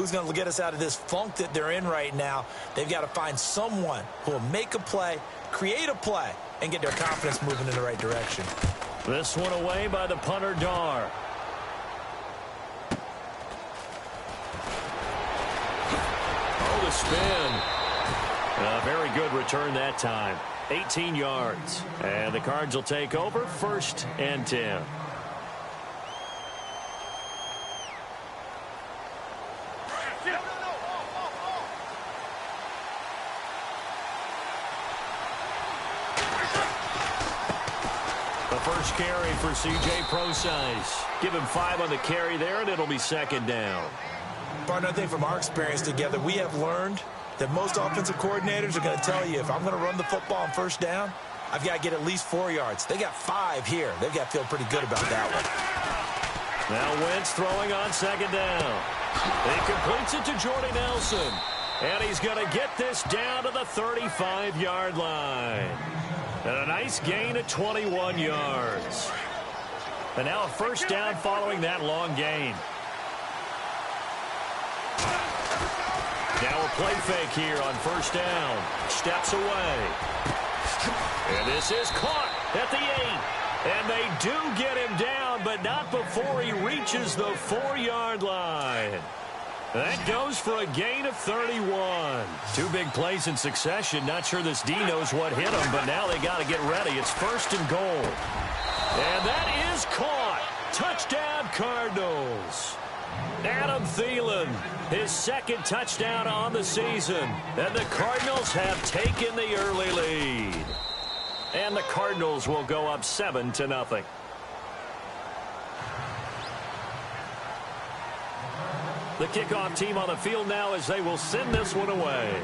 who's going to get us out of this funk that they're in right now. They've got to find someone who will make a play, create a play, and get their confidence moving in the right direction. This one away by the punter, Dar. Oh, the spin. A very good return that time. 18 yards. And the Cards will take over 1st and 10. First carry for C.J. Procise. Give him 5 on the carry there, and it'll be 2nd down. Partner, I think from our experience together, we have learned that most offensive coordinators are going to tell you, if I'm going to run the football on 1st down, I've got to get at least 4 yards. They got 5 here. They've got to feel pretty good about that one. Now Wentz throwing on 2nd down. He completes it to Jordy Nelson. And he's going to get this down to the 35-yard line. And a nice gain of 21 yards. And now a 1st down following that long gain. Now a play fake here on 1st down. Steps away. And this is caught at the 8. And they do get him down, but not before he reaches the 4-yard line. That goes for a gain of 31. 2 big plays in succession. Not sure this D knows what hit him, but now they got to get ready. It's 1st and goal. And that is caught. Touchdown, Cardinals. Adam Thielen, his 2nd touchdown on the season. And the Cardinals have taken the early lead. And the Cardinals will go up 7-0. The kickoff team on the field now as they will send this one away.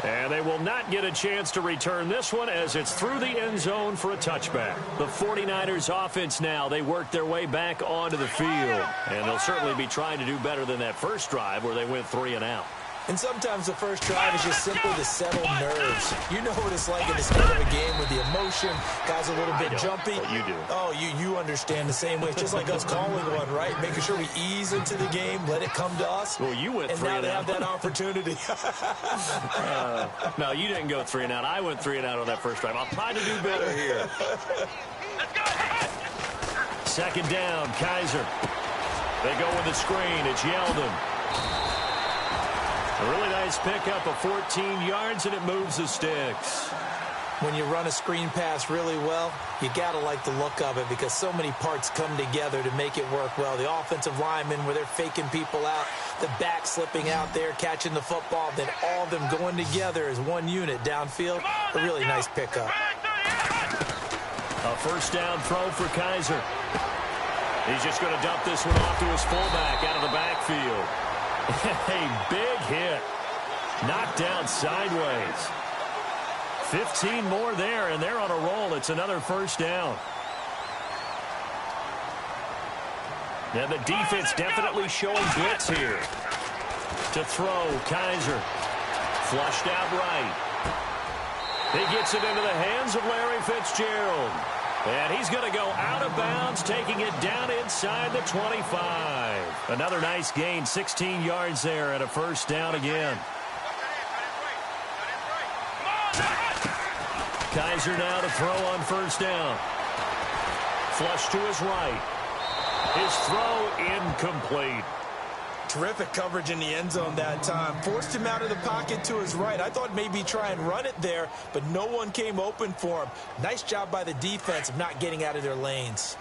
And they will not get a chance to return this one as it's through the end zone for a touchback. The 49ers offense now, they work their way back onto the field. And they'll certainly be trying to do better than that first drive where they went 3 and out. And sometimes the first drive is just simply to settle nerves. You know what it's like at the start of a game with the emotion. Guys a little bit jumpy. But you do. Oh, you understand the same way. It's just like us calling one, right? Making sure we ease into the game, let it come to us. Well, you went 3 and out. And now they have that opportunity. No, you didn't go 3 and out. I went 3 and out on that first drive. I'll try to do better here. 2nd down, Kaiser. They go with the screen. It's Yeldon. A really nice pickup of 14 yards, and it moves the sticks. When you run a screen pass really well, you got to like the look of it because so many parts come together to make it work well. The offensive linemen, where they're faking people out, the back slipping out there, catching the football, then all of them going together as one unit downfield. A really nice pickup. A 1st down throw for Kaiser. He's just going to dump this one off to his fullback out of the backfield. A big hit. Knocked down sideways. 15 more there, and they're on a roll. It's another 1st down. Now the defense definitely showing blitz here. To throw, Kaiser. Flushed out right. He gets it into the hands of Larry Fitzgerald. And he's going to go out of bounds, taking it down inside the 25. Another nice gain, 16 yards there, and a 1st down again. Kaiser now to throw on 1st down. Flush to his right. His throw incomplete. Terrific coverage in the end zone that time. Forced him out of the pocket to his right. I thought maybe try and run it there, but no one came open for him. Nice job by the defense of not getting out of their lanes.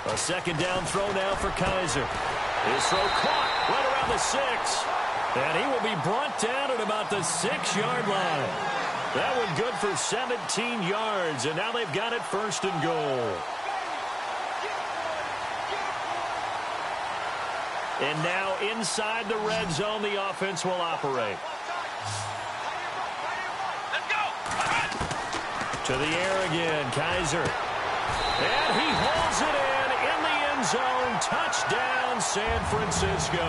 A 2nd down throw now for Kaiser. His throw caught right around the 6. And he will be brought down at about the 6-yard line. That one good for 17 yards, and now they've got it 1st and goal. And now inside the red zone, the offense will operate. To the air again, Kaiser. And he holds it in the end zone. Touchdown, San Francisco.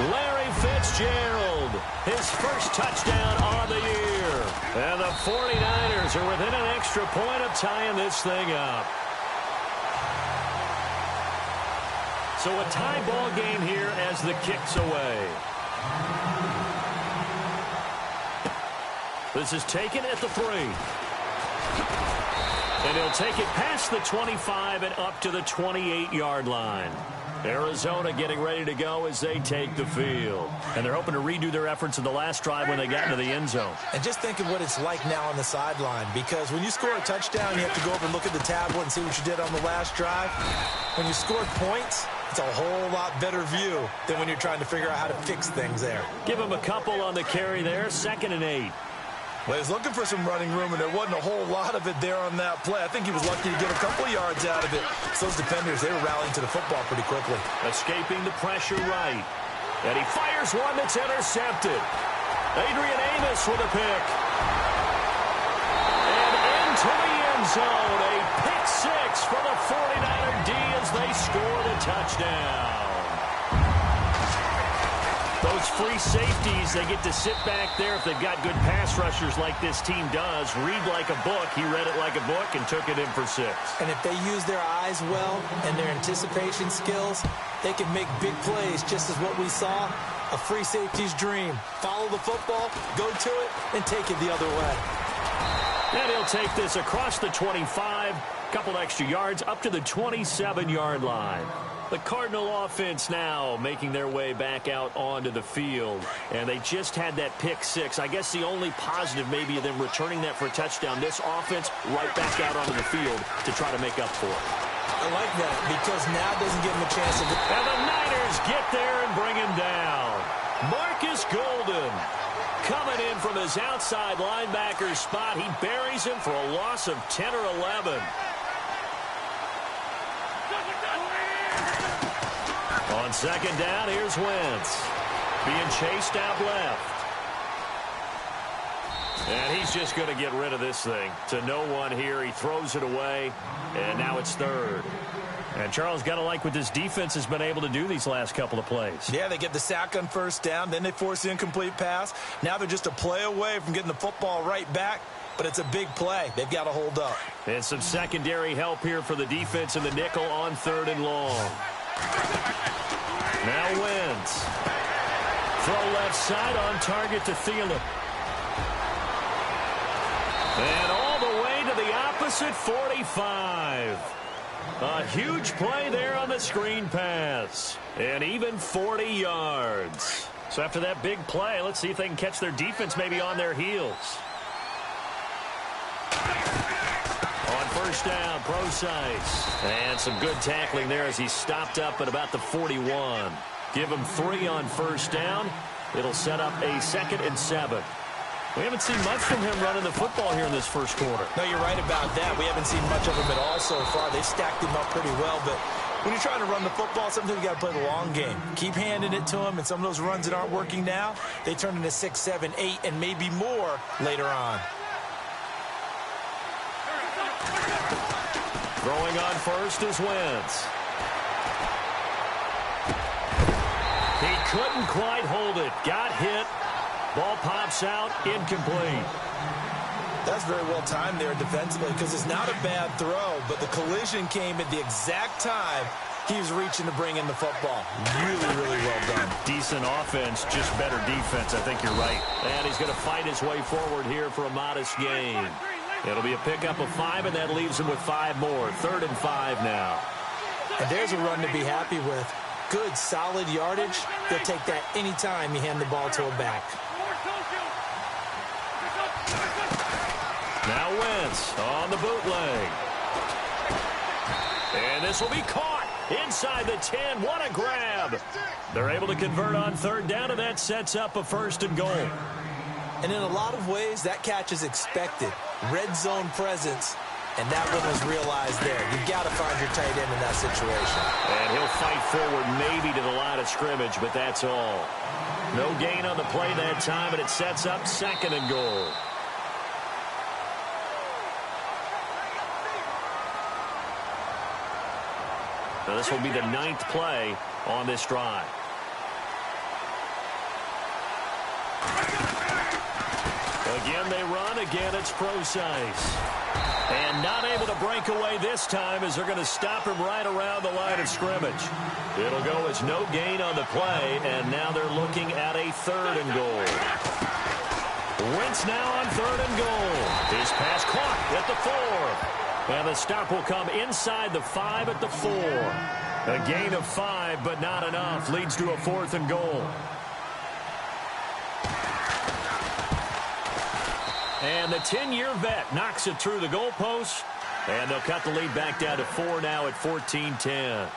Larry Fitzgerald, his 1st touchdown on the year. And the 49ers Steelers are within an extra point of tying this thing up. So a tie ball game here as the kick's away. This is taken at the 3. And he'll take it past the 25 and up to the 28-yard line. Arizona getting ready to go as they take the field. And they're hoping to redo their efforts in the last drive when they got into the end zone. And just think of what it's like now on the sideline, because when you score a touchdown, you have to go over and look at the tablet and see what you did on the last drive. When you score points, it's a whole lot better view than when you're trying to figure out how to fix things there. Give him a couple on the carry there, 2nd and 8. Well, he was looking for some running room, and there wasn't a whole lot of it there on that play. I think he was lucky to get a couple of yards out of it. So those defenders, they were rallying to the football pretty quickly. Escaping the pressure right. And he fires one that's intercepted. Adrian Amos with a pick. And into the end zone. A pick 6 for the 49er D as they score the touchdown. Those free safeties, they get to sit back there if they've got good pass rushers like this team does. Read like a book. He read it like a book and took it in for 6. And if they use their eyes well and their anticipation skills, they can make big plays, just as what we saw. A free safety's dream. Follow the football, go to it, and take it the other way. And he'll take this across the 25, couple extra yards up to the 27-yard line. The Cardinal offense now making their way back out onto the field. And they just had that pick 6. I guess the only positive maybe of them returning that for a touchdown. This offense right back out onto the field to try to make up for it. I like that because now it doesn't give them a chance to... And the Niners get there and bring him down. Marcus Golden coming in from his outside linebacker spot. He buries him for a loss of 10 or 11. On 2nd down, here's Wentz. Being chased out left. And he's just going to get rid of this thing. To no one here. He throws it away. And now it's 3rd. And Charles, got to like what this defense has been able to do these last couple of plays. Yeah, they get the sack on 1st down. Then they force the incomplete pass. Now they're just a play away from getting the football right back. But it's a big play. They've got to hold up. And some secondary help here for the defense in the nickel on 3rd and long. Now Wentz. Throw left side on target to Thielen. And all the way to the opposite 45. A huge play there on the screen pass. And even 40 yards. So after that big play, let's see if they can catch their defense maybe on their heels. On 1st down, Procise. And some good tackling there as he stopped up at about the 41. Give him 3 on 1st down. It'll set up a 2nd and 7. We haven't seen much from him running the football here in this first quarter. No, you're right about that. We haven't seen much of him at all so far. They've stacked him up pretty well, but when you're trying to run the football, sometimes you got to play the long game. Keep handing it to him, and some of those runs that aren't working now, they turn into 6, 7, 8, and maybe more later on. Throwing on 1st is Wentz. He couldn't quite hold it. Got hit. Ball pops out. Incomplete. That's very well timed there defensively because it's not a bad throw, but the collision came at the exact time he was reaching to bring in the football. Really, really well done. Decent offense, just better defense. I think you're right. And he's going to fight his way forward here for a modest gain. It'll be a pickup of 5, and that leaves him with 5 more. 3rd and 5 now. And there's a run to be happy with. Good, solid yardage. They'll take that anytime you hand the ball to a back. Now Wentz on the bootleg. And this will be caught inside the 10. What a grab. They're able to convert on 3rd down, and that sets up a 1st and goal. And in a lot of ways, that catch is expected. Red zone presence, and that one was realized there. You've got to find your tight end in that situation. And he'll fight forward maybe to the line of scrimmage, but that's all. No gain on the play that time, and it sets up 2nd and goal. Now this will be the 9th play on this drive. Again, they run. Again, it's Procise. And not able to break away this time as they're going to stop him right around the line of scrimmage. It'll go as no gain on the play, and now they're looking at a 3rd and goal. Wentz now on 3rd and goal. His pass caught at the 4. And the stop will come inside the 5 at the 4. A gain of 5, but not enough. Leads to a 4th and goal. And the 10-year vet knocks it through the goalpost. And they'll cut the lead back down to 4 now at 14-10.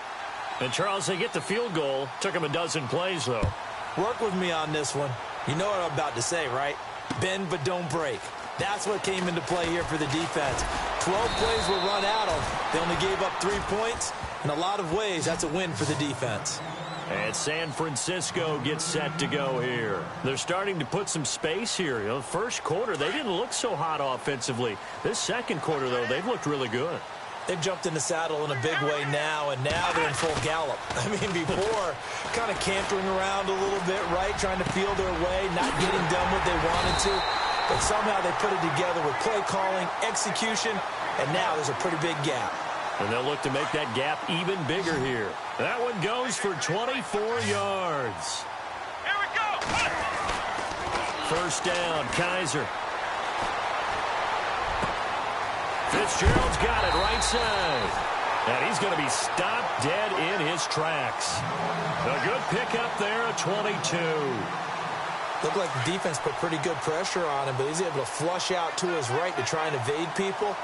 And, Charles, they get the field goal. Took them a dozen plays, though. Work with me on this one. You know what I'm about to say, right? Bend but don't break. That's what came into play here for the defense. 12 plays were run out of. They only gave up 3 points. In a lot of ways, that's a win for the defense. And San Francisco gets set to go here. They're starting to put some space here. You know, first quarter, they didn't look so hot offensively. This second quarter, though, they've looked really good. They've jumped in the saddle in a big way now, and now they're in full gallop. I mean, before, kind of cantering around a little bit, right, trying to feel their way, not getting done what they wanted to. But somehow they put it together with play calling, execution, and now there's a pretty big gap. And they'll look to make that gap even bigger here. That one goes for 24 yards. Here we go. First down, Kaiser. Fitzgerald's got it right side. And he's going to be stopped dead in his tracks. A good pickup there, a 22. Looked like the defense put pretty good pressure on him, but he's able to flush out to his right to try and evade people.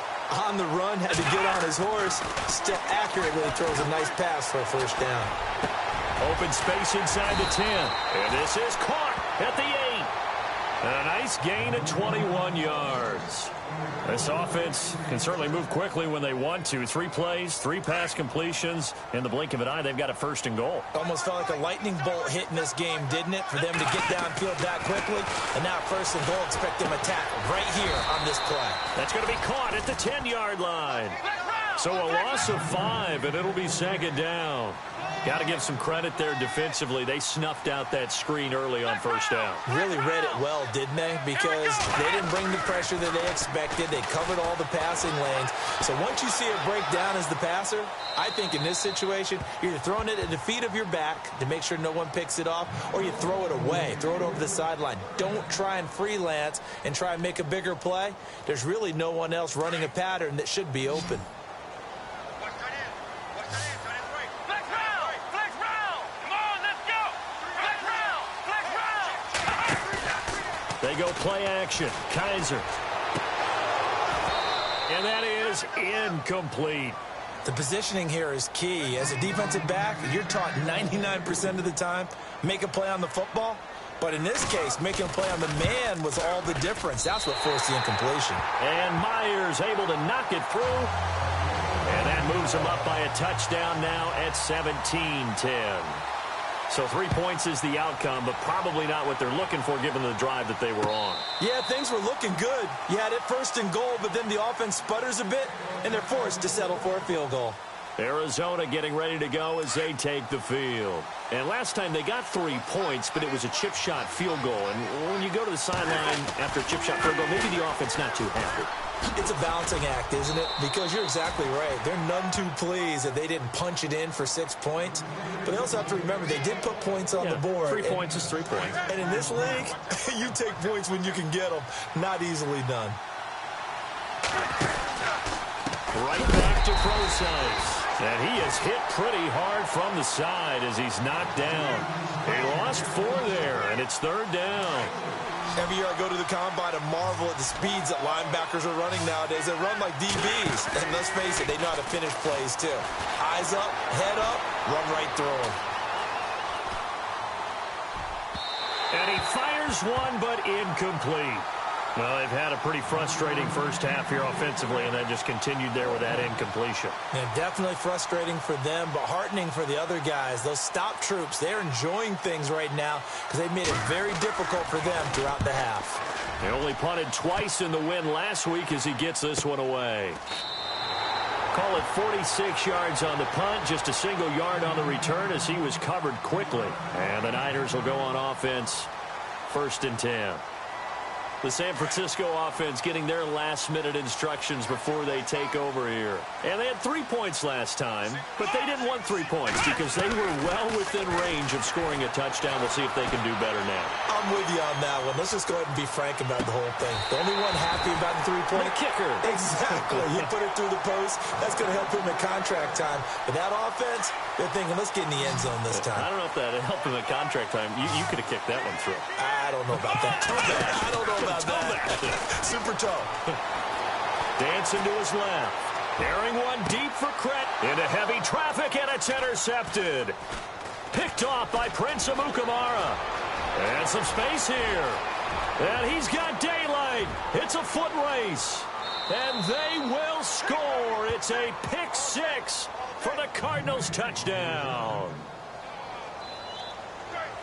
On the run, had to get on his horse. Still accurately throws a nice pass for a first down. Open space inside the 10. And this is caught at the 8. And a nice gain of 21 yards. This offense can certainly move quickly when they want to. 3 plays, 3 pass completions. In the blink of an eye, they've got a 1st and goal. Almost felt like a lightning bolt hit in this game, didn't it? For them to get downfield that quickly. And now 1st and goal, expect them to tackle right here on this play. That's going to be caught at the 10-yard line. So a loss of 5, and it'll be 2nd down. Got to give some credit there defensively. They snuffed out that screen early on 1st down. Really read it well, didn't they? Because they didn't bring the pressure that they expected. They covered all the passing lanes. So once you see it break down as the passer, I think in this situation, you're either throwing it at the feet of your back to make sure no one picks it off, or you throw it away, throw it over the sideline. Don't try and freelance and try and make a bigger play. There's really no one else running a pattern that should be open. They go play action. Kaiser. And that is incomplete. The positioning here is key. As a defensive back, you're taught 99% of the time, make a play on the football. But in this case, making a play on the man was all the difference. That's what forced the incompletion. And Myers able to knock it through. And that moves him up by a touchdown now at 17-10. So 3 points is the outcome, but probably not what they're looking for given the drive that they were on. Yeah, things were looking good. You had it 1st and goal, but then the offense sputters a bit, and they're forced to settle for a field goal. Arizona getting ready to go as they take the field. And last time they got 3 points, but it was a chip shot field goal. And when you go to the sideline after a chip shot field goal, maybe the offense not too happy. It's a balancing act, isn't it? Because you're exactly right. They're none too pleased that they didn't punch it in for 6 points. But they also have to remember they did put points on the board. 3 points is 3 points. And in this league, you take points when you can get them. Not easily done. Right back to Procise. And he is hit pretty hard from the side as he's knocked down. He lost 4 there, and it's 3rd down. Every year I go to the combine and marvel at the speeds that linebackers are running nowadays. They run like DBs. And let's face it, they know how to finish plays too. Eyes up, head up, run right through them. And he fires one, but incomplete. Well, they've had a pretty frustrating first half here offensively, and that just continued there with that incompletion. Yeah, definitely frustrating for them, but heartening for the other guys. Those stop troops, they're enjoying things right now because they've made it very difficult for them throughout the half. They only punted twice in the win last week as he gets this one away. Call it 46 yards on the punt, just a single yard on the return as he was covered quickly. And the Niners will go on offense, 1st and 10. The San Francisco offense getting their last-minute instructions before they take over here. And they had 3 points last time, but they didn't want 3 points because they were well within range of scoring a touchdown. We'll see if they can do better now. I'm with you on that one. Let's just go ahead and be frank about the whole thing. The only one happy about the 3-point kicker. Exactly. He put it through the post. That's going to help him at contract time. But that offense, they're thinking, let's get in the end zone this time. I don't know if that helped him at contract time. You could have kicked that one through. I don't know about that. I don't know about that. Super toe. Dancing to his left. Bearing one deep for Cret. Into heavy traffic, and it's intercepted. Picked off by Prince Amukamara. And some space here. And he's got daylight. It's a foot race. And they will score. It's a pick six for the Cardinals touchdown.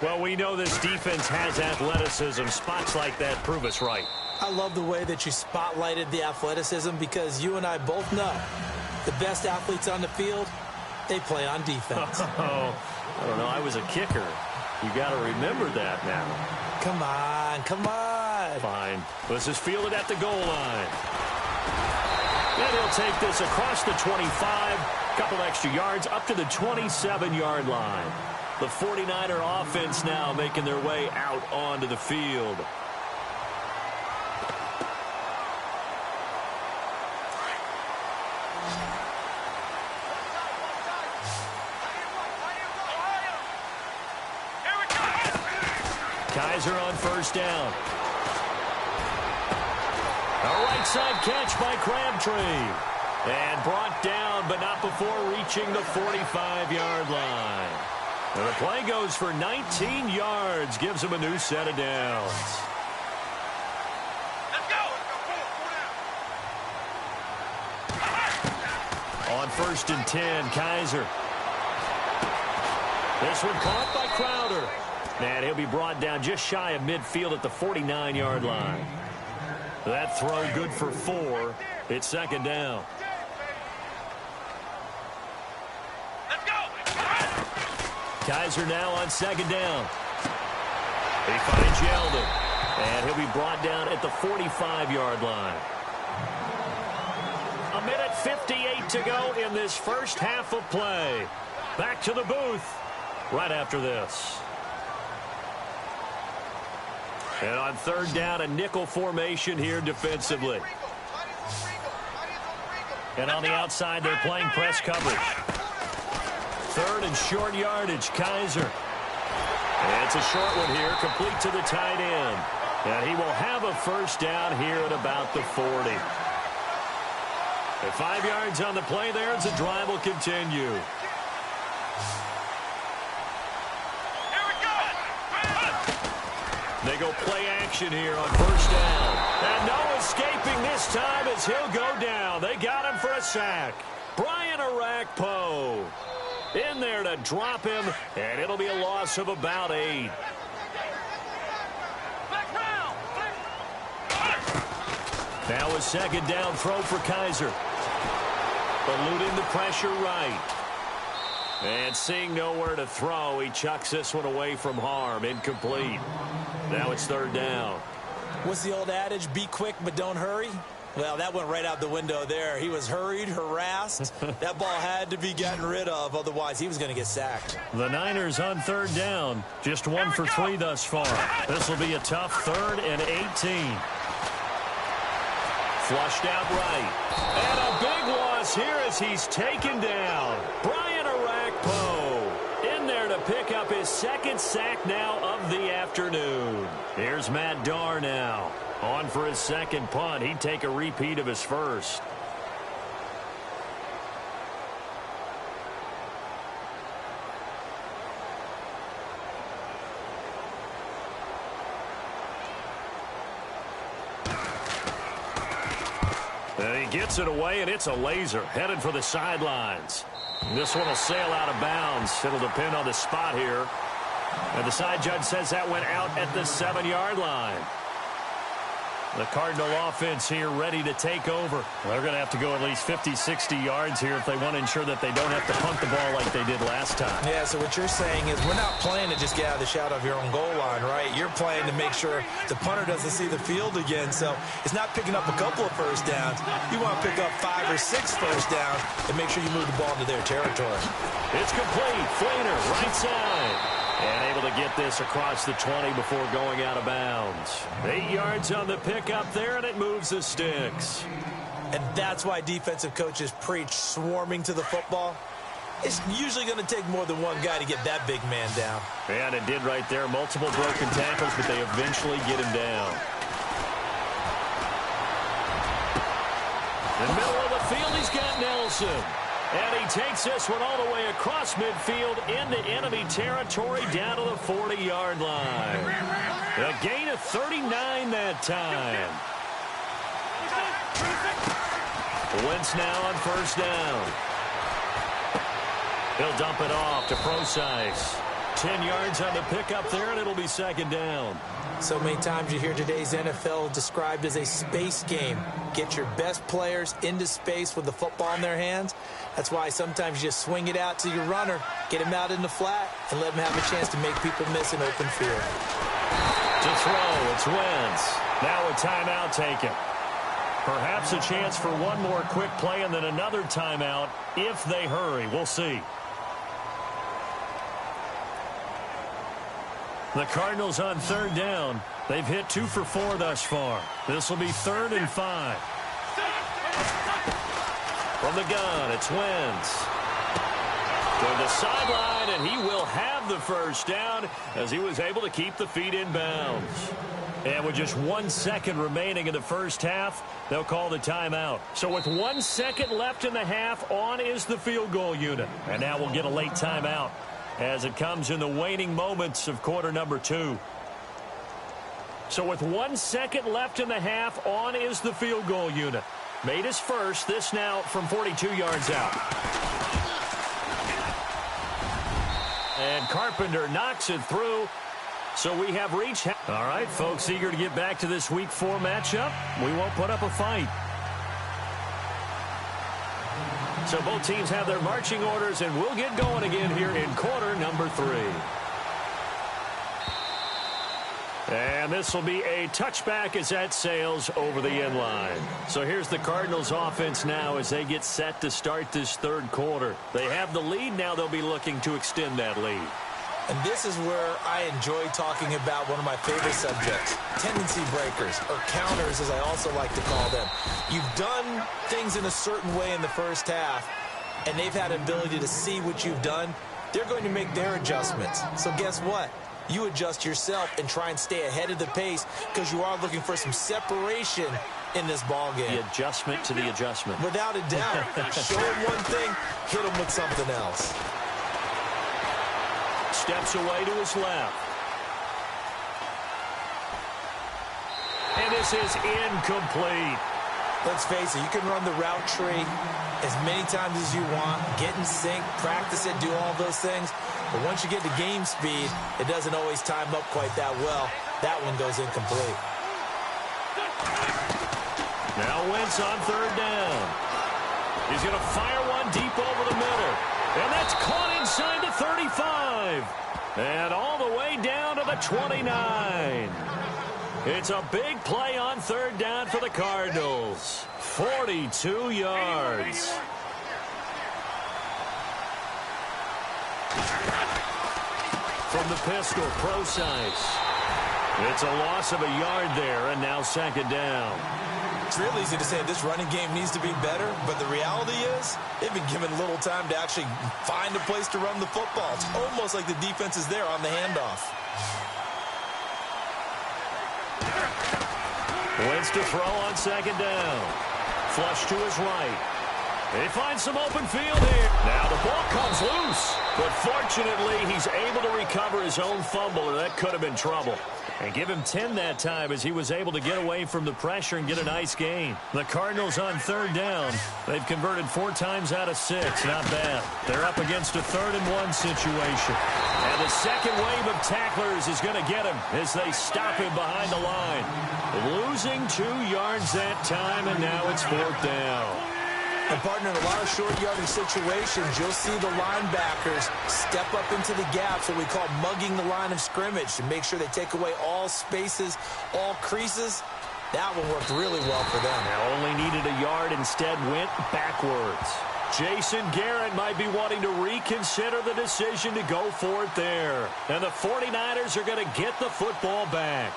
Well, we know this defense has athleticism. Spots like that prove us right. I love the way that you spotlighted the athleticism because you and I both know the best athletes on the field, they play on defense. Oh, I don't know. I was a kicker. You got to remember that now. Come on, come on. Fine. This is fielded at the goal line. And he'll take this across the 25, couple extra yards up to the 27-yard line. The 49er offense now making their way out onto the field. Kaiser on first down. A right side catch by Crabtree. And brought down, but not before reaching the 45-yard line. And the play goes for 19 yards, gives him a new set of downs. Let's go. On first and 10, Kaiser. This one caught by Crowder. And he'll be brought down just shy of midfield at the 49-yard line. That throw good for 4. It's second down. Kaiser now on second down. He finds Yeldon. And he'll be brought down at the 45-yard line. A minute 58 to go in this first half of play. Back to the booth right after this. And on third down, a nickel formation here defensively. And on the outside, they're playing press coverage. Third and short yardage, Kaiser. And it's a short one here, complete to the tight end. And he will have a first down here at about the 40. At 5 yards on the play there, as the drive will continue. They go play action here on first down. And no escaping this time as he'll go down. They got him for a sack. Brian Arakpo in there to drop him, and it'll be a loss of about 8. Now a second down throw for Kaiser. Eluding the pressure right. And seeing nowhere to throw, he chucks this one away from harm. Incomplete. Now it's third down. What's the old adage? Be quick, but don't hurry. Well, that went right out the window there. He was hurried, harassed. That ball had to be gotten rid of. Otherwise, he was going to get sacked. The Niners on third down. Just 1 for 3 thus far. This will be a tough 3rd and 18. Flushed out right. And a big loss here as he's taken down. Brian Arakpo in there to pick up his second sack now of the afternoon. Here's Matt Darr now. On for his second punt. He'd take a repeat of his first. And he gets it away, and it's a laser headed for the sidelines. This one will sail out of bounds. It'll depend on the spot here. And the side judge says that went out at the 7-yard line. The Cardinal offense here ready to take over. They're going to have to go at least 50, 60 yards here if they want to ensure that they don't have to punt the ball like they did last time. Yeah, so what you're saying is we're not playing to just get out of the shadow of your own goal line, right? You're playing to make sure the punter doesn't see the field again. So it's not picking up a couple of first downs. You want to pick up 5 or 6 first downs and make sure you move the ball into their territory. It's complete. Flainer, right side. And able to get this across the 20 before going out of bounds. 8 yards on the pickup there, and it moves the sticks. And that's why defensive coaches preach swarming to the football. It's usually going to take more than one guy to get that big man down. And it did right there. Multiple broken tackles, but they eventually get him down. In the middle of the field, he's got Nelson. And he takes this one all the way across midfield into enemy territory down to the 40-yard line. A gain of 39 that time. Wentz now on first down. He'll dump it off to Procise. 10 yards on the pickup there, and it'll be second down. So many times you hear today's NFL described as a space game. Get your best players into space with the football in their hands. That's why sometimes you just swing it out to your runner, get him out in the flat, and let him have a chance to make people miss an open field. To throw, it's Wentz. Now a timeout taken. Perhaps a chance for one more quick play and then another timeout if they hurry. We'll see. The Cardinals on third down. They've hit 2 for 4 thus far. This will be 3rd and 5. From the gun, it's Wentz. To the sideline, and he will have the first down as he was able to keep the feet in bounds. And with just 1 second remaining in the first half, they'll call the timeout. So with 1 second left in the half, on is the field goal unit. And now we'll get a late timeout as it comes in the waning moments of quarter number 2. So with 1 second left in the half, on is the field goal unit. Made his first, this now from 42 yards out. And Carpenter knocks it through. So we have reached. All right, folks, eager to get back to this Week 4 matchup. We won't put up a fight. So both teams have their marching orders, and we'll get going again here in quarter number 3. And this will be a touchback as that sails over the end line. So here's the Cardinals offense now as they get set to start this third quarter. They have the lead. Now they'll be looking to extend that lead. And this is where I enjoy talking about one of my favorite subjects, tendency breakers, or counters as I also like to call them. You've done things in a certain way in the first half, and they've had an ability to see what you've done. They're going to make their adjustments. So guess what? You adjust yourself and try and stay ahead of the pace because you are looking for some separation in this ball game. The adjustment to the adjustment. Without a doubt. Show them one thing, hit them with something else. Steps away to his left. And this is incomplete. Let's face it, you can run the route tree as many times as you want, get in sync, practice it, do all those things. But once you get to game speed, it doesn't always time up quite that well. That one goes incomplete. Now Wentz on third down. He's going to fire one deep over the middle. And that's caught inside the 35. And all the way down to the 29. It's a big play on third down for the Cardinals. 42 yards. From the pistol, Procise. It's a loss of a yard there, and now second down. It's real easy to say this running game needs to be better, but the reality is they've been given little time to actually find a place to run the football. It's almost like the defense is there on the handoff. Wentz to throw on second down. Flush to his right. They find some open field here. Now the ball comes loose. But fortunately, he's able to recover his own fumble, or that could have been trouble. And give him 10 that time as he was able to get away from the pressure and get a nice gain. The Cardinals on third down. They've converted 4 times out of 6. Not bad. They're up against a 3rd and 1 situation. And And the second wave of tacklers is going to get him as they stop him behind the line. Losing 2 yards that time, and now it's 4th down. And, partner, in a lot of short yardage situations, you'll see the linebackers step up into the gaps, what we call mugging the line of scrimmage, to make sure they take away all spaces, all creases. That one worked really well for them. Now only needed a yard, instead went backwards. Jason Garrett might be wanting to reconsider the decision to go for it there. And the 49ers are going to get the football back.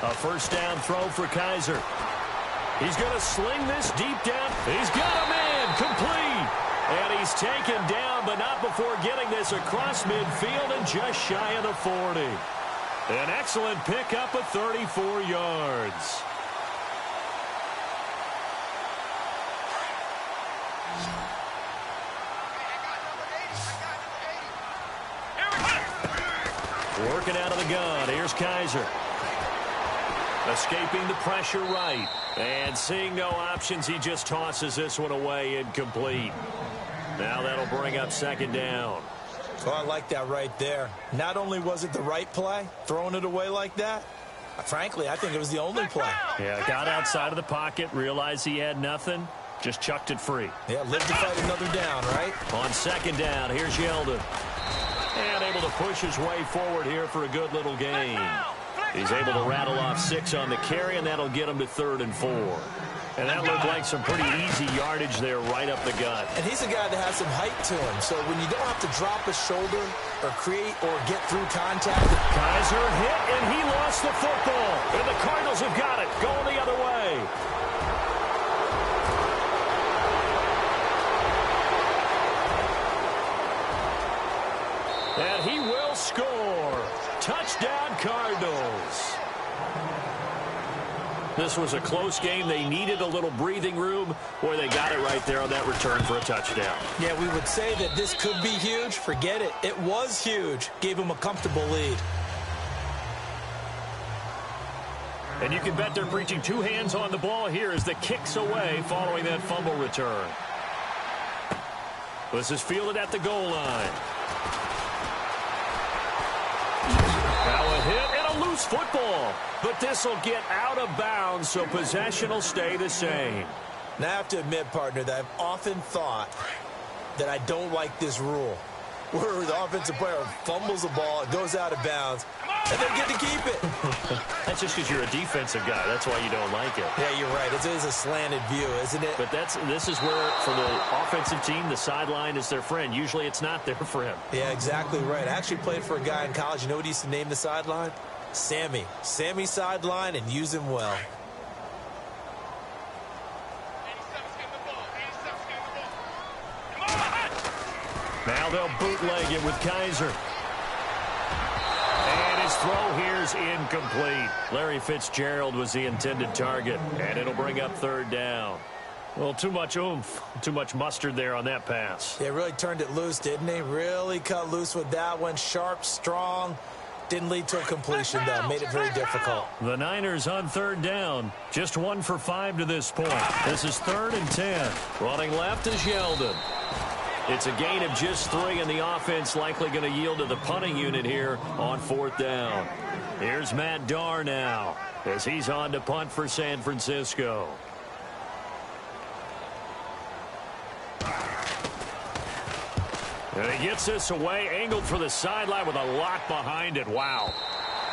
A first down throw for Kaiser. He's going to sling this deep down. He's got a man complete. And he's taken down, but not before getting this across midfield and just shy of the 40. An excellent pickup of 34 yards. Working out of the gun. Here's Kaiser. Escaping the pressure right. And seeing no options, he just tosses this one away, incomplete. Now that'll bring up 2nd down. Oh, I like that right there. Not only was it the right play, throwing it away like that, frankly, I think it was the only play. Yeah, got outside of the pocket, realized he had nothing, just chucked it free. Yeah, lived to fight another down, right? On 2nd down, here's Yeldon. And able to push his way forward here for a good little gain. He's able to rattle off 6 on the carry, and that'll get him to 3rd and 4. And that looked like some pretty easy yardage there right up the gut. And he's a guy that has some height to him, so when you don't have to drop a shoulder or create or get through contact. Kaiser hit, and he lost the football. And the Cardinals have got it, going the other way. And he will score. Touchdown, Cardinals. This was a close game. They needed a little breathing room. Boy, they got it right there on that return for a touchdown. Yeah, we would say that this could be huge. Forget it. It was huge. Gave him a comfortable lead. And you can bet they're preaching 2 hands on the ball here as the kick's away following that fumble return. This is fielded at the goal line. Now a hit and a loose football. But this will get out of bounds, so possession will stay the same. Now, I have to admit, partner, that I've often thought that I don't like this rule, where the offensive player fumbles the ball, it goes out of bounds, and they get to keep it. That's just because you're a defensive guy. That's why you don't like it. Yeah, you're right. It is a slanted view, isn't it? But this is where, for the offensive team, the sideline is their friend. Usually it's not there for him. Yeah, exactly right. I actually played for a guy in college. You know what he used to name the sideline? Sammy. Sammy sideline, and use him well. Now they'll bootleg it with Kaiser. And his throw here's incomplete. Larry Fitzgerald was the intended target, and it'll bring up 3rd down. Well, too much oomph, too much mustard there on that pass. They really turned it loose, didn't he? Really cut loose with that one. Sharp, strong. Didn't lead to a completion, though. Made it very difficult. The Niners on 3rd down. Just 1 for 5 to this point. This is 3rd and 10. Running left is Yeldon. It's a gain of just 3, and the offense likely going to yield to the punting unit here on 4th down. Here's Matt Darr now as he's on to punt for San Francisco. And he gets this away, angled for the sideline with a lock behind it. Wow.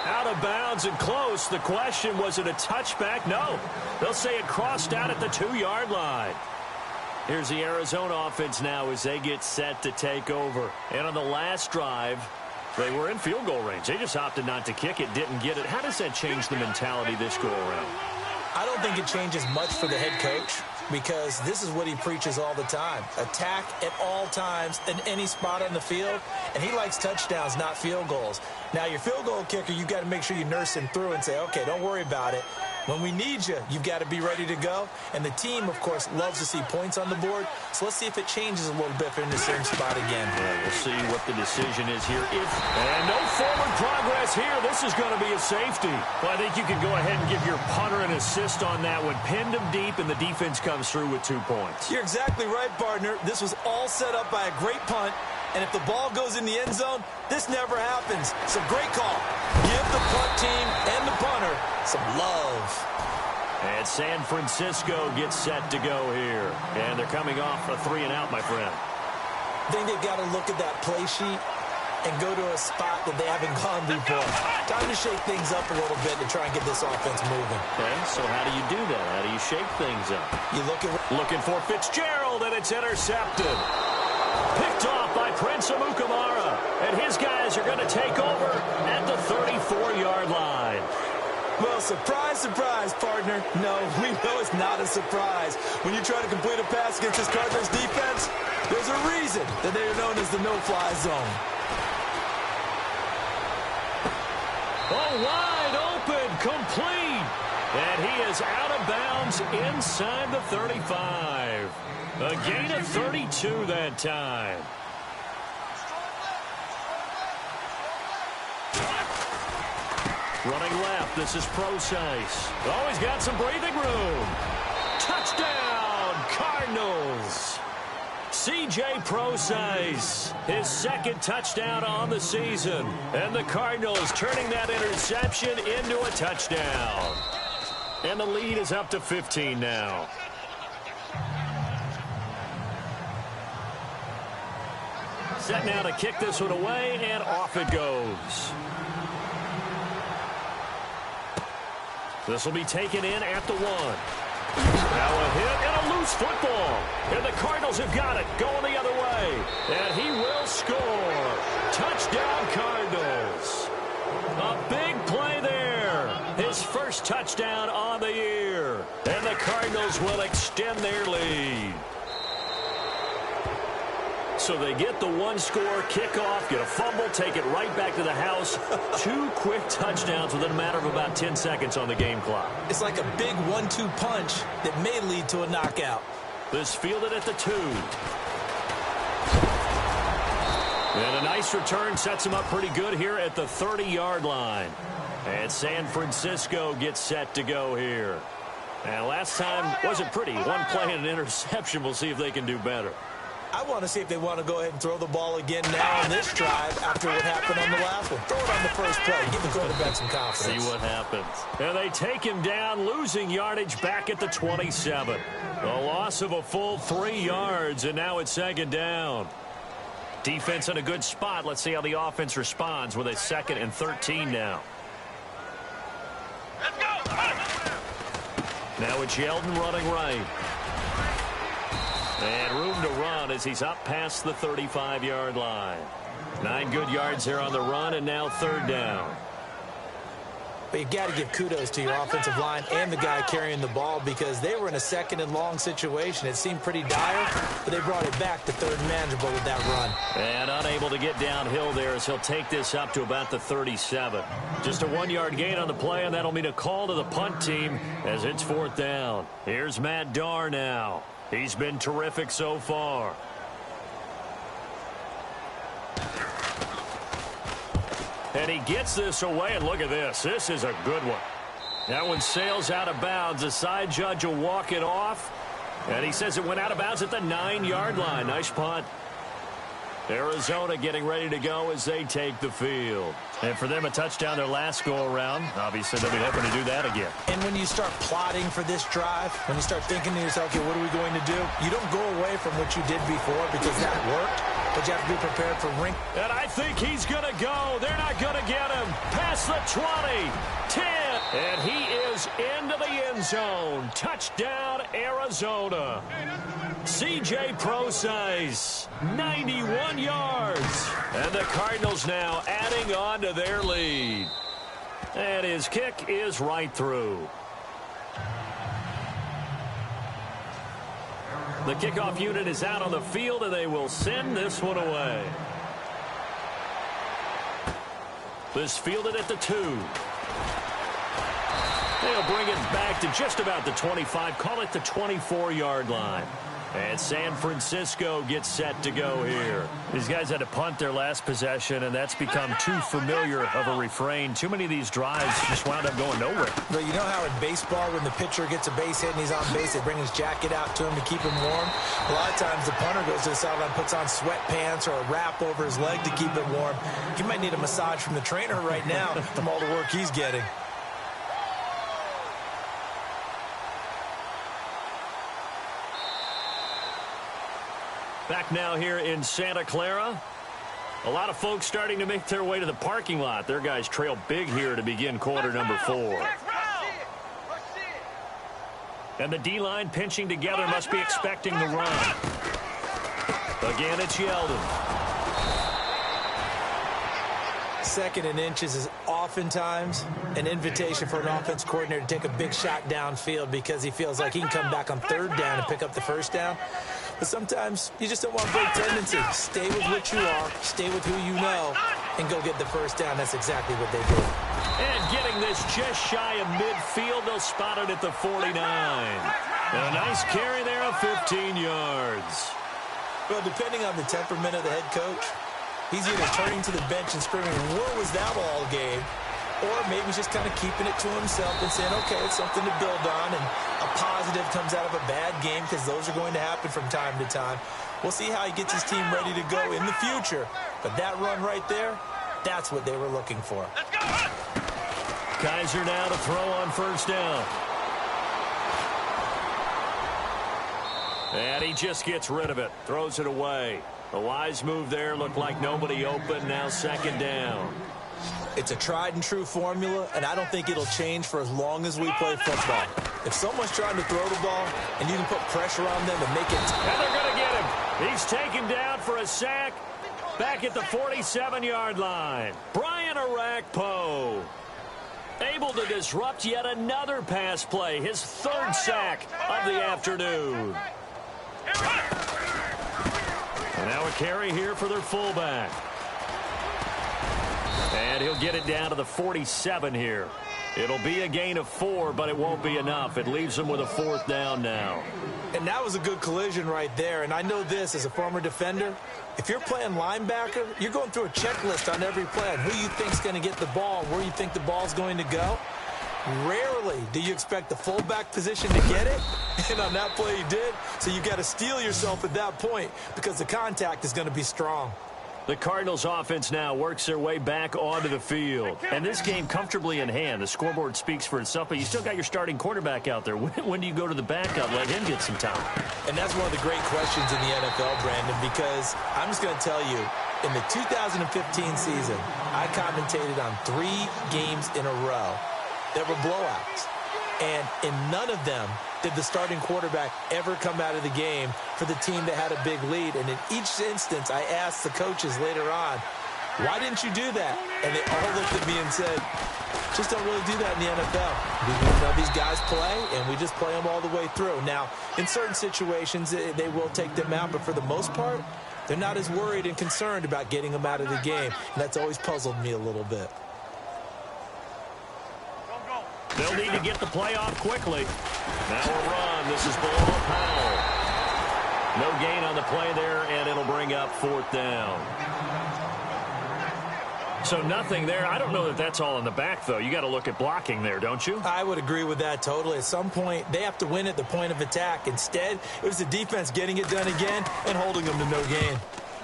Out of bounds and close. The question, was it a touchback? No. They'll say it crossed out at the 2-yard line. Here's the Arizona offense now as they get set to take over. And on the last drive, they were in field goal range. They just opted not to kick it, didn't get it. How does that change the mentality this go around? I don't think it changes much for the head coach, because this is what he preaches all the time. Attack at all times in any spot on the field, and he likes touchdowns, not field goals. Now, your field goal kicker, you've got to make sure you nurse him through and say, okay, don't worry about it. When we need you, you've got to be ready to go. And the team, of course, loves to see points on the board. So let's see if it changes a little bit if they're in the same spot again. Yeah, we'll see what the decision is here. And no forward progress here. This is going to be a safety. Well, I think you can go ahead and give your punter an assist on that one. Pinned him deep, and the defense comes through with 2 points. You're exactly right, partner. This was all set up by a great punt. And if the ball goes in the end zone, this never happens. So great call. Give the punt team and the punter some love. And San Francisco gets set to go here. And they're coming off a 3-and-out, my friend. I think they've got to look at that play sheet and go to a spot that they haven't gone before. Time to shake things up a little bit to try and get this offense moving. Okay, so how do you do that? How do you shake things up? You looking for Fitzgerald, and it's intercepted. Picked off by Prince Amukamara. And his guys are going to take over at the 34-yard line. Well, surprise, surprise, partner. No, we know it's not a surprise. When you try to complete a pass against this Cardinals defense, there's a reason that they are known as the no-fly zone. Oh, wide open, complete. And he is out of bounds inside the 35. A gain of 32 that time. Running left, this is Procise. Oh, he's got some breathing room. Touchdown, Cardinals. C.J. Procise, his second touchdown on the season. And the Cardinals turning that interception into a touchdown. And the lead is up to 15 now. Set now to kick this one away, and off it goes. This will be taken in at the 1. Now a hit and a loose football. And the Cardinals have got it, going the other way. And he will score. Touchdown, Cardinals. A big play there. His first touchdown on the year. And the Cardinals will extend their lead. So they get the one-score kickoff, get a fumble, take it right back to the house. 2 quick touchdowns within a matter of about 10 seconds on the game clock. It's like a big 1-2 punch that may lead to a knockout. This fielded at the 2. And a nice return sets him up pretty good here at the 30-yard line. And San Francisco gets set to go here. And last time wasn't pretty. One play and an interception. We'll see if they can do better. I want to see if they want to go ahead and throw the ball again now on this drive after what happened on the last one. Throw it on the first play. Give the quarterback some confidence. See what happens. And they take him down, losing yardage back at the 27. A loss of a full 3 yards, and now it's second down. Defense in a good spot. Let's see how the offense responds with a 2nd and 13 now. Let's go. Now it's Yeldon running right. And room to run as he's up past the 35-yard line. 9 good yards there on the run, and now 3rd down. But you got to give kudos to your offensive line and the guy carrying the ball because they were in a 2nd and long situation. It seemed pretty dire, but they brought it back to 3rd and manageable with that run. And unable to get downhill there as he'll take this up to about the 37. Just a 1-yard gain on the play, and that'll mean a call to the punt team as it's 4th down. Here's Matt Darr now. He's been terrific so far. And he gets this away, and look at this. This is a good one. That one sails out of bounds. The side judge will walk it off. And he says it went out of bounds at the 9-yard line. Nice punt. Arizona getting ready to go as they take the field. And for them, a touchdown their last go-around. Obviously, they'll be hoping to do that again. And when you start plotting for this drive, when you start thinking to yourself, okay, what are we going to do? You don't go away from what you did before because that worked, but you have to be prepared for ring. And I think he's going to go. They're not going to get him. Past the 20, 10, and he is into the end zone. Touchdown, Arizona. C.J. Procise, 91 yards. And the Cardinals now adding on to their lead. And his kick is right through. The kickoff unit is out on the field, and they will send this one away. This fielded at the 2. They'll bring it back to just about the 25. Call it the 24-yard line. And San Francisco gets set to go here. These guys had to punt their last possession, and that's become too familiar of a refrain. Too many of these drives just wound up going nowhere. But you know how in baseball, when the pitcher gets a base hit and he's on base, they bring his jacket out to him to keep him warm? A lot of times the punter goes to the sideline, puts on sweatpants or a wrap over his leg to keep it warm. He might need a massage from the trainer right now from all the work he's getting. Back now here in Santa Clara. A lot of folks starting to make their way to the parking lot. Their guys trail big here to begin quarter number 4. And the D-line pinching together must be expecting the run. Again, it's Yeldon. 2nd and inches is oftentimes an invitation for an offense coordinator to take a big shot downfield because he feels like he can come back on 3rd down and pick up the 1st down. But sometimes you just don't want to break tendency. Stay with what you are, stay with who you know, and go get the 1st down. That's exactly what they did. And getting this just shy of midfield, they'll spot it at the 49. A nice carry there of 15 yards. Well, depending on the temperament of the head coach, he's either turning to the bench and screaming, "Where was that all game?" Or maybe he's just kind of keeping it to himself and saying, okay, it's something to build on, and a positive comes out of a bad game because those are going to happen from time to time. We'll see how he gets his team ready to go in the future. But that run right there, that's what they were looking for. Let's go! Kaiser now to throw on 1st down. And he just gets rid of it, throws it away. A wise move there, looked like nobody open, now 2nd down. It's a tried-and-true formula, and I don't think it'll change for as long as we play football. If someone's trying to throw the ball, and you can put pressure on them and make it... And they're going to get him. He's taken down for a sack back at the 47-yard line. Brian Arakpo able to disrupt yet another pass play, his 3rd sack of the afternoon. And now a carry here for their fullback. And he'll get it down to the 47 here. It'll be a gain of 4, but it won't be enough. It leaves them with a 4th down now. And that was a good collision right there. And I know this as a former defender. If you're playing linebacker, you're going through a checklist on every play on who you think's going to get the ball, where you think the ball's going to go. Rarely do you expect the fullback position to get it. And on that play he did. So you got to steel yourself at that point because the contact is going to be strong. The Cardinals offense now works their way back onto the field. And this game comfortably in hand. The scoreboard speaks for itself, but you still got your starting quarterback out there. When do you go to the backup? Let him get some time. And that's one of the great questions in the NFL, Brandon, because I'm just going to tell you, in the 2015 season, I commentated on 3 games in a row that were blowouts. And in none of them did the starting quarterback ever come out of the game for the team that had a big lead. And in each instance, I asked the coaches later on, why didn't you do that? And they all looked at me and said, just don't really do that in the NFL. These guys play, and we just play them all the way through. Now, in certain situations, they will take them out, but for the most part, they're not as worried and concerned about getting them out of the game. And that's always puzzled me a little bit. They'll need to get the play off quickly. Now a run. This is below Powell. No gain on the play there, and it'll bring up 4th down. So nothing there. I don't know that that's all in the back, though. You got to look at blocking there, don't you? I would agree with that totally. At some point, they have to win at the point of attack. Instead, it was the defense getting it done again and holding them to no gain.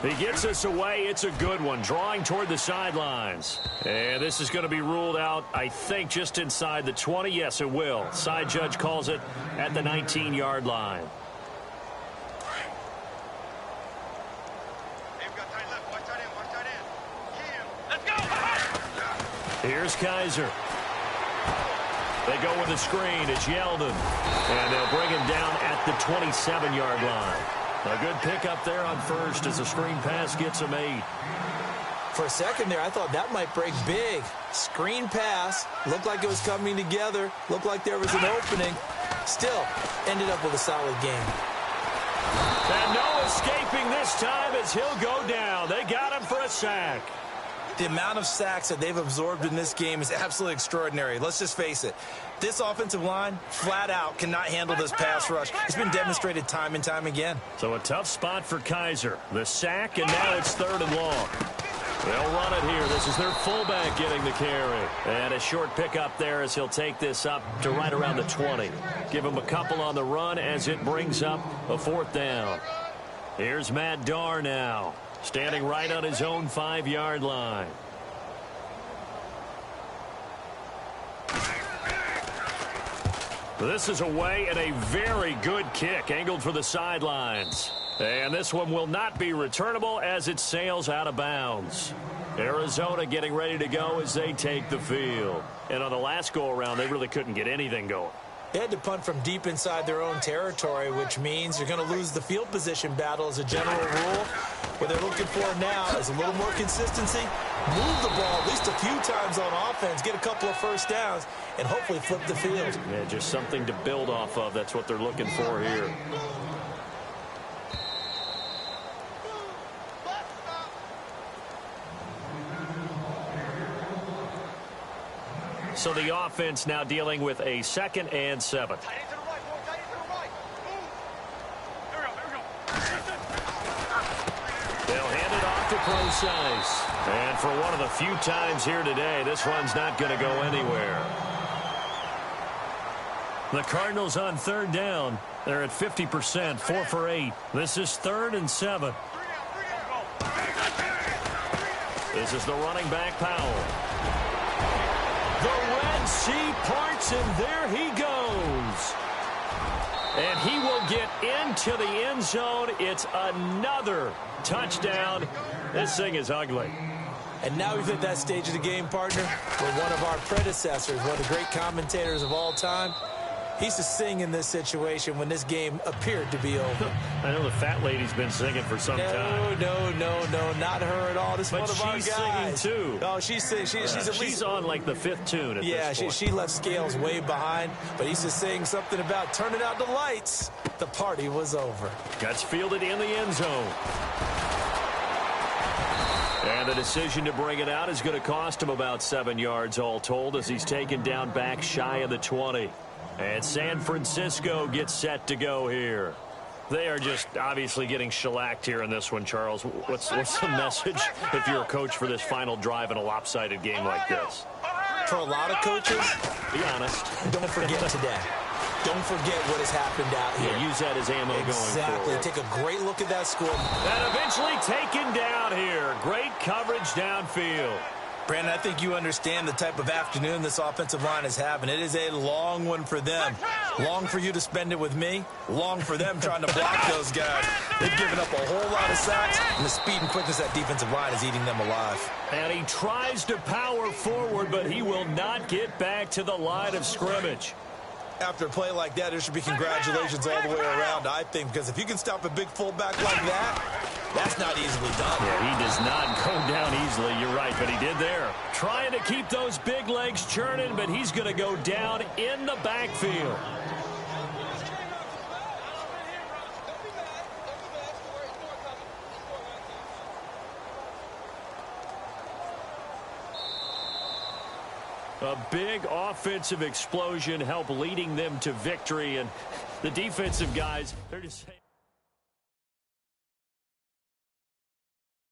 He gets us away. It's a good one. Drawing toward the sidelines. And this is going to be ruled out, I think, just inside the 20. Yes, it will. Side judge calls it at the 19-yard line. Here's Kaiser. They go with the screen. It's Yeldon. And they'll bring him down at the 27-yard line. A good pickup there on 1st as the screen pass gets him 8. For a second there, I thought that might break big. Screen pass. Looked like it was coming together. Looked like there was an opening. Still, ended up with a solid game. And no escaping this time as he'll go down. They got him for a sack. The amount of sacks that they've absorbed in this game is absolutely extraordinary. Let's just face it. This offensive line, flat out, cannot handle this pass rush. It's been demonstrated time and time again. So a tough spot for Kaiser. The sack, and now it's 3rd and long. They'll run it here. This is their fullback getting the carry. And a short pickup there as he'll take this up to right around the 20. Give him a couple on the run as it brings up a 4th down. Here's Matt Darr now, standing right on his own 5-yard line. This is away and a very good kick angled for the sidelines. And this one will not be returnable as it sails out of bounds. Arizona getting ready to go as they take the field. And on the last go-around, they really couldn't get anything going. They had to punt from deep inside their own territory, which means you're going to lose the field position battle as a general rule. What they're looking for now is a little more consistency, move the ball at least a few times on offense, get a couple of first downs, and hopefully flip the field. Yeah, just something to build off of. That's what they're looking for here. So the offense now dealing with a 2nd and 7. They'll hand it off to Procise. And for one of the few times here today, this run's not going to go anywhere. The Cardinals on 3rd down. They're at 50%, 4 for 8. This is 3rd and 7. This is the running back, Powell. The Red Sea parts, and there he goes. And he will get into the end zone. It's another touchdown. This thing is ugly. And now we've hit that stage of the game, partner, where one of our predecessors, one of the great commentators of all time, he used to sing in this situation when this game appeared to be over. I know the fat lady's been singing for some time. No, not her at all. This is one of our guys. But she's singing, too. Oh, she's at least... She's on, like, the 5th tune at this point. She left Scales way behind, but he used to sing something about turning out the lights. The party was over. Gets fielded in the end zone. And the decision to bring it out is going to cost him about 7 yards all told as he's taken down back shy of the 20. And San Francisco gets set to go here. They are just obviously getting shellacked here in this one, Charles. What's the message if you're a coach for this final drive in a lopsided game like this? For a lot of coaches, be honest. Don't forget today. Don't forget what has happened out here. Yeah, use that as ammo going forward. Exactly. Take a great look at that score. And eventually taken down here. Great coverage downfield. Brandon, I think you understand the type of afternoon this offensive line is having. It is a long one for them. Long for you to spend it with me. Long for them trying to block those guys. They've given up a whole lot of sacks, and the speed and quickness of that defensive line is eating them alive. And he tries to power forward, but he will not get back to the line of scrimmage. After a play like that, there should be congratulations all the way around, I think, because if you can stop a big fullback like that, that's not easily done. Yeah, he does not go down easily. You're right, but he did there. Trying to keep those big legs churning, but he's going to go down in the backfield. A big offensive explosion helped leading them to victory, and the defensive guys, they're just saying